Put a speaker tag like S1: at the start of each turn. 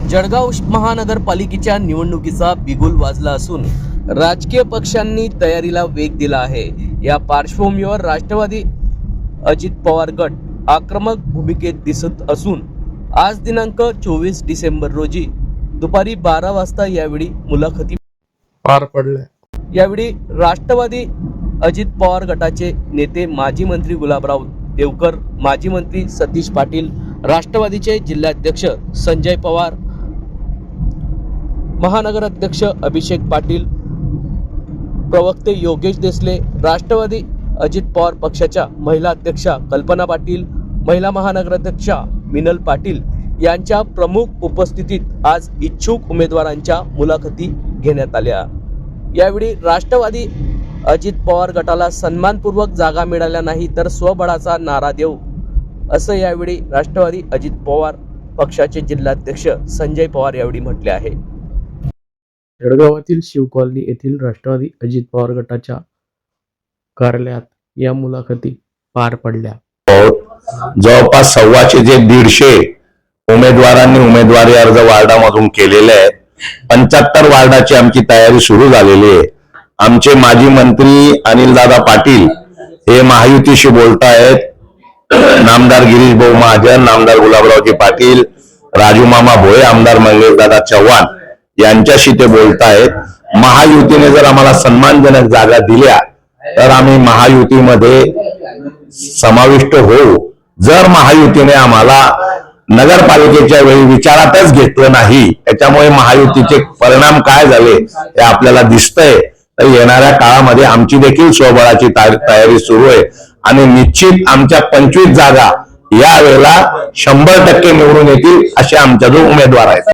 S1: जळगाव महानगरपालिकेच्या निवडणुकीचा बिगुल वाजला असून राजकीय पक्षांनी तयारीला वेग दिला आहे। या पार्श्वभूमीवर राष्ट्रवादी अजित पवार गट आक्रमक भूमिकेत दिसत असून आज दिनांक 24 डिसेंबर रोजी दुपारी 12 वाजता यावेळी मुलाखती
S2: पार पडल्या।
S1: यावेळी राष्ट्रवादी अजित पवार गटाचे नेते माजी मंत्री गुलाबराव देवकर, माजी मंत्री सतीश पाटील, राष्ट्रवादीचे जिल्हाध्यक्ष संजय पवार, महानगर अध्यक्ष अभिषेक पाटील, प्रवक्ते योगेश देसले, राष्ट्रवादी अजित पवार पक्षाच्या महिला अध्यक्षा कल्पना पाटील, महिला महानगराध्यक्षा मिनल पाटील यांच्या प्रमुख उपस्थितीत आज इच्छुक उमेदवारांच्या मुलाखती घेण्यात आल्या। यावेळी राष्ट्रवादी अजित पवार गटाला सन्मानपूर्वक जागा मिळाल्या नाही तर स्वबळाचा नारा देऊ, असं यावेळी राष्ट्रवादी अजित पवार पक्षाचे जिल्हाध्यक्ष संजय पवार यावेळी म्हटले आहे।
S2: जळगावातील शिवकॉलनी येथील राष्ट्रवादी अजित पवार गटाच्या कार्यालयात या मुलाखती पार पडल्या।
S3: जवळपास 125 उमेदवारांनी उमेदवारी अर्ज वार्डामधून केलेले आहेत। 75 वार्डाची आमची तयारी सुरू झालेली आहे। आमचे माजी मंत्री अनिलदादा पाटील हे महायुतीशी बोलतायत। नामदार गिरीश भाऊ महाजन, नामदार गुलाबरावजी पाटील, राजू मामा भोये, आमदार मंगेशदादा चव्हाण यांच्याशी ते बोलतायत। महायुतीने जर आम्हाला सन्मानजनक जागा दिल्या तर आम्ही महायुतीमध्ये समाविष्ट होऊ। जर महायुतीने आम्हाला नगरपालिकेच्या वेळी विचारातच घेतलं नाही, त्याच्यामुळे महायुतीचे परिणाम काय झाले हे आपल्याला दिसतंय। तर येणाऱ्या काळामध्ये आमची देखील स्वबळाची तयारी सुरू आहे आणि निश्चित आमच्या 25 जागा या वेळेला 100% निवडून येतील असे आमच्या जो उमेदवार आहेत।